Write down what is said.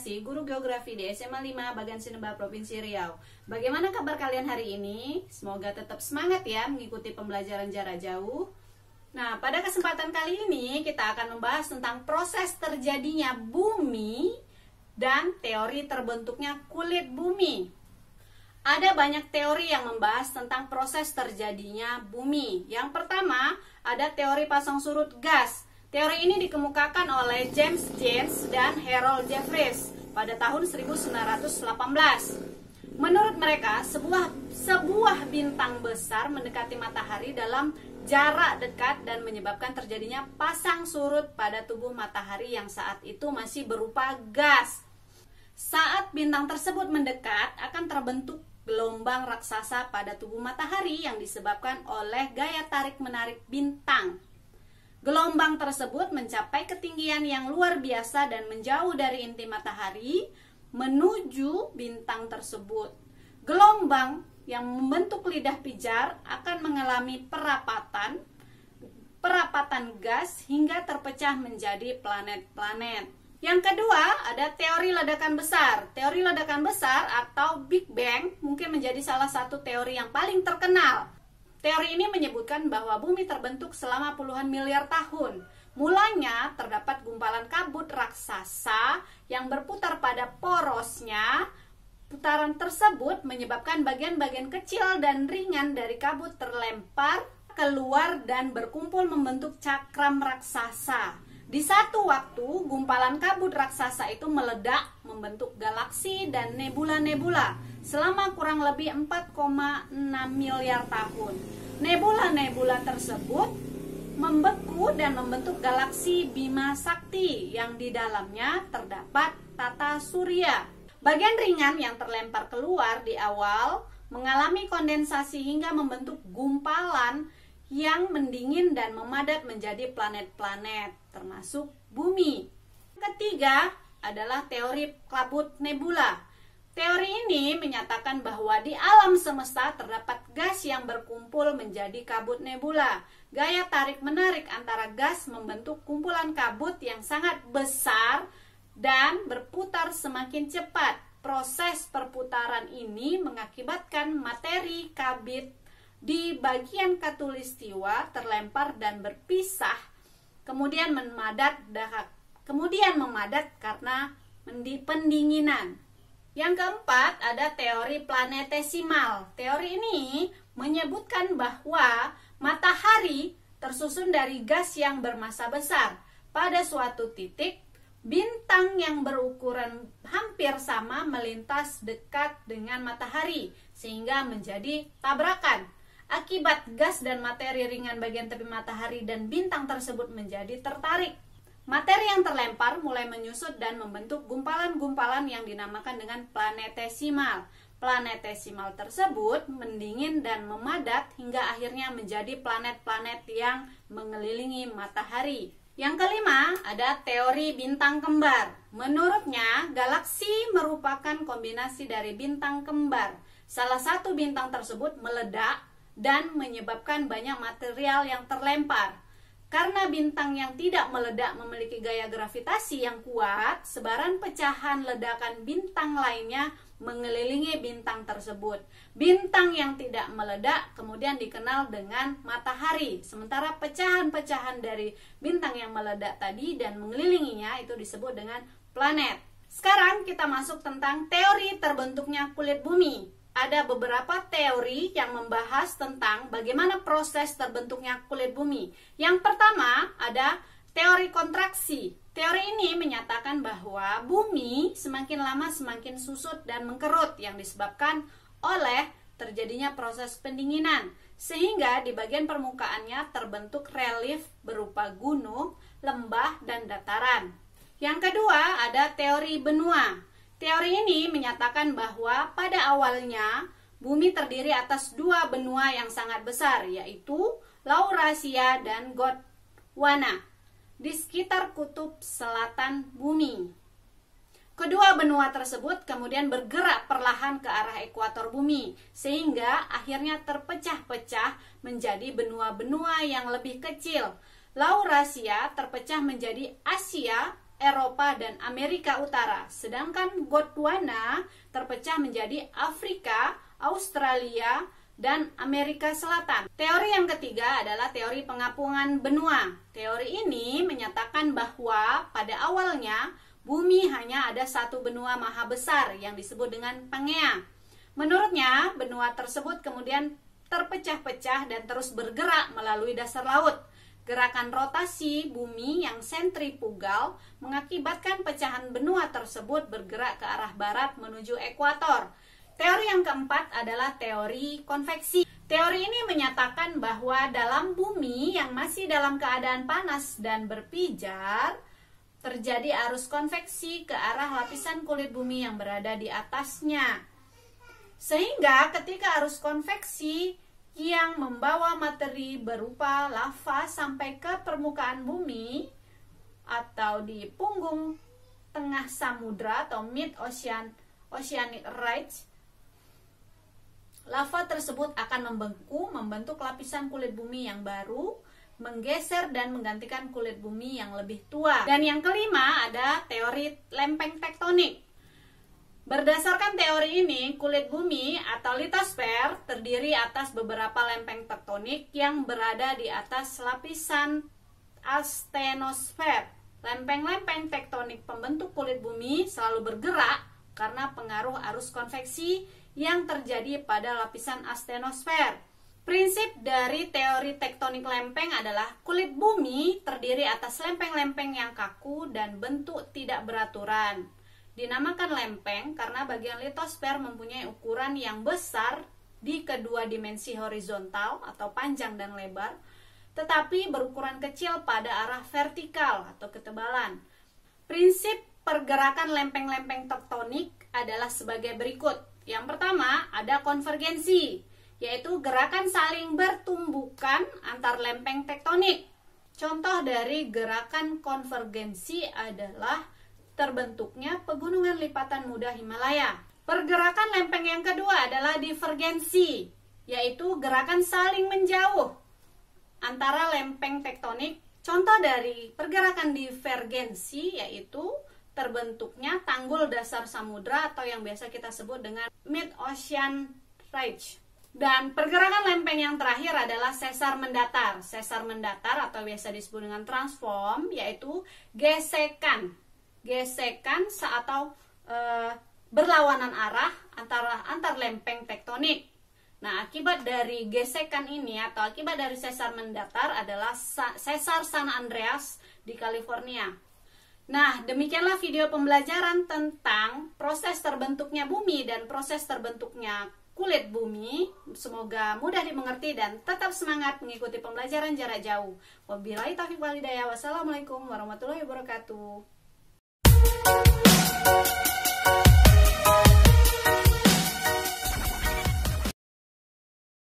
Sariasi, guru geografi di SMA 5 Bagan Sineba, Provinsi Riau. Bagaimana kabar kalian hari ini? Semoga tetap semangat ya mengikuti pembelajaran jarak jauh. Nah, pada kesempatan kali ini kita akan membahas tentang proses terjadinya bumi dan teori terbentuknya kulit bumi. Ada banyak teori yang membahas tentang proses terjadinya bumi. Yang pertama, ada teori pasang surut gas. Teori ini dikemukakan oleh James Jeans dan Harold Jeffreys pada tahun 1918. Menurut mereka, sebuah bintang besar mendekati matahari dalam jarak dekat dan menyebabkan terjadinya pasang surut pada tubuh matahari yang saat itu masih berupa gas. Saat bintang tersebut mendekat, akan terbentuk gelombang raksasa pada tubuh matahari yang disebabkan oleh gaya tarik-menarik bintang. Gelombang tersebut mencapai ketinggian yang luar biasa dan menjauh dari inti matahari menuju bintang tersebut. Gelombang yang membentuk lidah pijar akan mengalami perapatan gas hingga terpecah menjadi planet-planet. Yang kedua, ada teori ledakan besar. Teori ledakan besar atau Big Bang mungkin menjadi salah satu teori yang paling terkenal. Teori ini menyebutkan bahwa bumi terbentuk selama puluhan miliar tahun. Mulanya terdapat gumpalan kabut raksasa yang berputar pada porosnya. Putaran tersebut menyebabkan bagian-bagian kecil dan ringan dari kabut terlempar keluar dan berkumpul membentuk cakram raksasa. Di satu waktu, gumpalan kabut raksasa itu meledak membentuk galaksi dan nebula-nebula selama kurang lebih 4,6 miliar tahun. Nebula-nebula tersebut membeku dan membentuk galaksi Bima Sakti yang di dalamnya terdapat tata surya. Bagian ringan yang terlempar keluar di awal mengalami kondensasi hingga membentuk gumpalan yang mendingin dan memadat menjadi planet-planet, termasuk bumi. Ketiga adalah teori kabut nebula. Teori ini menyatakan bahwa di alam semesta terdapat gas yang berkumpul menjadi kabut nebula. Gaya tarik-menarik antara gas membentuk kumpulan kabut yang sangat besar dan berputar semakin cepat. Proses perputaran ini mengakibatkan materi kabut di bagian khatulistiwa terlempar dan berpisah, kemudian memadat karena pendinginan. Yang keempat, ada teori planetesimal. Teori ini menyebutkan bahwa matahari tersusun dari gas yang bermassa besar. Pada suatu titik, bintang yang berukuran hampir sama melintas dekat dengan matahari sehingga menjadi tabrakan. Akibat gas dan materi ringan bagian tepi matahari dan bintang tersebut menjadi tertarik. Materi yang terlempar mulai menyusut dan membentuk gumpalan-gumpalan yang dinamakan dengan planetesimal. Planetesimal tersebut mendingin dan memadat hingga akhirnya menjadi planet-planet yang mengelilingi matahari. Yang kelima, ada teori bintang kembar. Menurutnya, galaksi merupakan kombinasi dari bintang kembar. Salah satu bintang tersebut meledak dan menyebabkan banyak material yang terlempar. Karena bintang yang tidak meledak memiliki gaya gravitasi yang kuat, sebaran pecahan ledakan bintang lainnya mengelilingi bintang tersebut. Bintang yang tidak meledak kemudian dikenal dengan matahari, sementara pecahan-pecahan dari bintang yang meledak tadi dan mengelilinginya itu disebut dengan planet. Sekarang kita masuk tentang teori terbentuknya kulit bumi. Ada beberapa teori yang membahas tentang bagaimana proses terbentuknya kulit bumi. Yang pertama ada teori kontraksi. Teori ini menyatakan bahwa bumi semakin lama semakin susut dan mengkerut yang disebabkan oleh terjadinya proses pendinginan. Sehingga di bagian permukaannya terbentuk relief berupa gunung, lembah, dan dataran. Yang kedua ada teori benua. Teori ini menyatakan bahwa pada awalnya bumi terdiri atas dua benua yang sangat besar, yaitu Laurasia dan Gondwana di sekitar kutub selatan bumi. Kedua benua tersebut kemudian bergerak perlahan ke arah ekuator bumi, sehingga akhirnya terpecah-pecah menjadi benua-benua yang lebih kecil. Laurasia terpecah menjadi Asia, Eropa dan Amerika Utara. Sedangkan Gondwana terpecah menjadi Afrika, Australia, dan Amerika Selatan. Teori yang ketiga adalah teori pengapungan benua. Teori ini menyatakan bahwa pada awalnya bumi hanya ada satu benua maha besar yang disebut dengan Pangea. Menurutnya, benua tersebut kemudian terpecah-pecah dan terus bergerak melalui dasar laut. Gerakan rotasi bumi yang sentrifugal mengakibatkan pecahan benua tersebut bergerak ke arah barat menuju ekuator. Teori yang keempat adalah teori konveksi. Teori ini menyatakan bahwa dalam bumi yang masih dalam keadaan panas dan berpijar, terjadi arus konveksi ke arah lapisan kulit bumi yang berada di atasnya. Sehingga ketika arus konveksi yang membawa materi berupa lava sampai ke permukaan bumi atau di punggung tengah samudra atau mid-oceanic ridge, lava tersebut akan membentuk lapisan kulit bumi yang baru, menggeser dan menggantikan kulit bumi yang lebih tua. Dan yang kelima ada teori lempeng tektonik. Berdasarkan teori ini, kulit bumi atau litosfer terdiri atas beberapa lempeng tektonik yang berada di atas lapisan astenosfer. Lempeng-lempeng tektonik pembentuk kulit bumi selalu bergerak karena pengaruh arus konveksi yang terjadi pada lapisan astenosfer. Prinsip dari teori tektonik lempeng adalah kulit bumi terdiri atas lempeng-lempeng yang kaku dan bentuk tidak beraturan. Dinamakan lempeng karena bagian litosfer mempunyai ukuran yang besar di kedua dimensi horizontal atau panjang dan lebar, tetapi berukuran kecil pada arah vertikal atau ketebalan. Prinsip pergerakan lempeng-lempeng tektonik adalah sebagai berikut. Yang pertama, ada konvergensi, yaitu gerakan saling bertumbukan antar lempeng tektonik. Contoh dari gerakan konvergensi adalah terbentuknya pegunungan lipatan muda Himalaya. Pergerakan lempeng yang kedua adalah divergensi, yaitu gerakan saling menjauh antara lempeng tektonik. Contoh dari pergerakan divergensi yaitu terbentuknya tanggul dasar samudra atau yang biasa kita sebut dengan mid-ocean ridge. Dan pergerakan lempeng yang terakhir adalah sesar mendatar. Sesar mendatar atau biasa disebut dengan transform, yaitu gesekan atau berlawanan arah antar lempeng tektonik. Nah, akibat dari gesekan ini atau akibat dari sesar mendatar adalah sesar San Andreas di California. Nah, demikianlah video pembelajaran tentang proses terbentuknya bumi dan proses terbentuknya kulit bumi. Semoga mudah dimengerti dan tetap semangat mengikuti pembelajaran jarak jauh. Wabillahi taufiq wal hidayah. Wassalamualaikum warahmatullahi wabarakatuh.